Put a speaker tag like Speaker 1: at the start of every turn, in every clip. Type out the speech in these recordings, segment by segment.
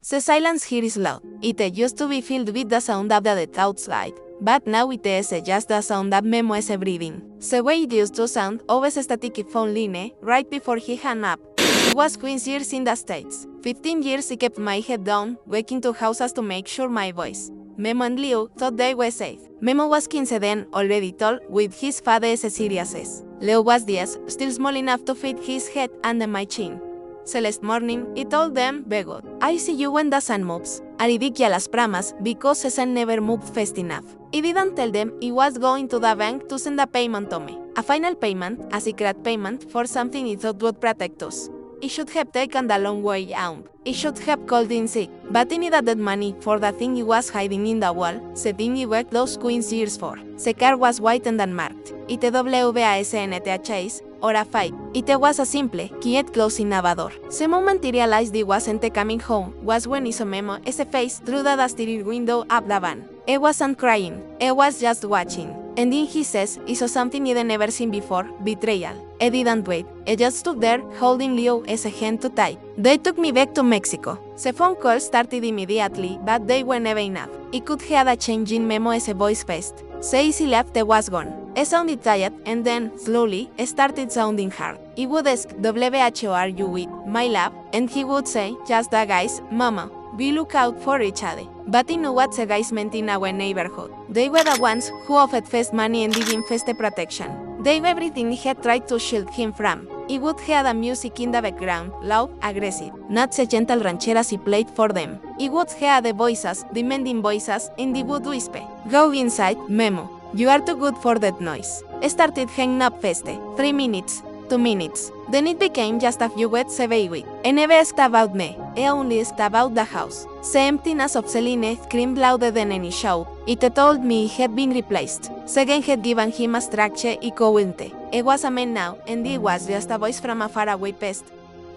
Speaker 1: The silence here is loud. It used to be filled with the sound of the outside, but now it is just the sound of Memo is breathing. The way it used to sound, always static phone line, right before he hung up. It was 15 years in the States. 15 years he kept my head down, waking to houses to make sure my voice. Memo and Leo thought they were safe. Memo was 15 then, already tall, with his father's seriousness. Leo was 10, still small enough to fit his head under my chin. Celeste morning, he told them, "Begot, I see you when the sun moves." A ridiculous promise, because the sun never moved fast enough. He didn't tell them he was going to the bank to send a payment to me. A final payment, a secret payment, for something he thought would protect us. He should have taken the long way out. He should have called in sick, but he needed that money for the thing he was hiding in the wall, the thing he worked those 15 years for. The car was white and unmarked. It wasn't chase or a fight. It was a simple, quiet closing door. The moment he realized he wasn't coming home was when he saw Memo's face through the dusty window of the van. He wasn't crying, he was just watching. And then he says he saw something he'd never seen before, betrayal. He didn't wait, he just stood there holding Leo's hand too tight. They took me back to Mexico. The phone call started immediately, but they were never enough. He could hear a change in Memo's voice fast. The easy laugh was gone. He sounded tired, and then, slowly, started sounding hard. He would ask, "Who are you with, my love?" And he would say, "Just the guys, Momma. We look out for each other." But he knew what the guys meant in our neighborhood. They were the ones who offered fast money and gave him fast protection. They were everything he had tried to shield him from. He would hear the music in the background, loud, aggressive, not the gentle rancheras he played for them. He would hear the voices, demanding voices, and he would whisper, "Go inside, Memo. You are too good for that noise." He started hanging up fast. 3 minutes. 2 minutes. Then it became just a few words a week. He never asked about me, he only asked about the house. The emptiness of Celine screamed louder than any shout. It told me he had been replaced. Second had given him a structure he couldn't. He was a man now, and he was just a voice from a faraway past.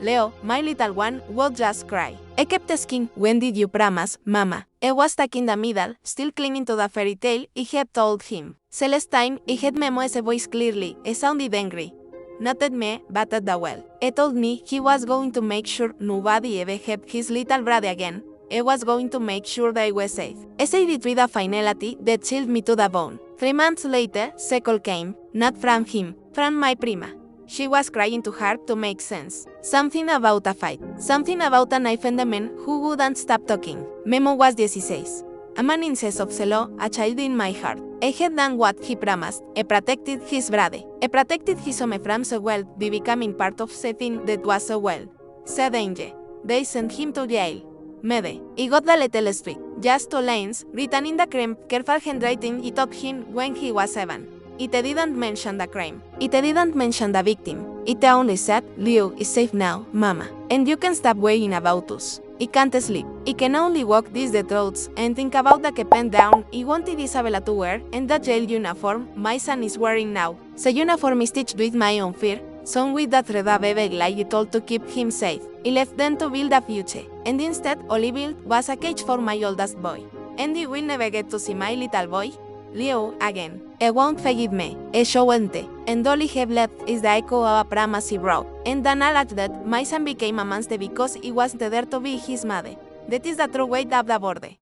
Speaker 1: Leo, my little one, would just cry. I kept asking, "When did you promise, Mama?" He was stuck in the middle, still clinging to the fairy tale he had told him. The last time, he had Memo's voice clearly. He sounded angry. Not at me, but at the well. He told me he was going to make sure nobody ever had his little brother again. He was going to make sure they were safe. I said it with a finality that chilled me to the bone. 3 months later, the call came, not from him, from my prima. She was crying too hard to make sense. Something about a fight. Something about a knife and a man who wouldn't stop talking. Memo was 16. A man in sense of the law, a child in my heart. He had done what he promised. He protected his brother. He protected his home from the world, the becoming part of the thing that was the world. The danger. They sent him to jail. Mede. He got the little street. Just 2 lines, written in the cramped, careful handwriting he taught him when he was 7. It didn't mention the crime. It didn't mention the victim. It only said, "Leo is safe now, Mama. And you can stop worrying about us." He can't sleep. He can only walk these roads and think about the capen down he wanted Isabella to wear and the jail uniform my son is wearing now. The uniform is stitched with my own fear, sewn with that thread of evil lie he told to keep him safe. He left them to build a future, and instead all he built was a cage for my oldest boy. And he will never get to see my little boy, Leo, again. He won't forgive me, he shouldn't, and all he have left is the echo of a promise he wrote. And the knowledge that my son became a monster because he wasn't there to be his mother. That is the true weight of the border.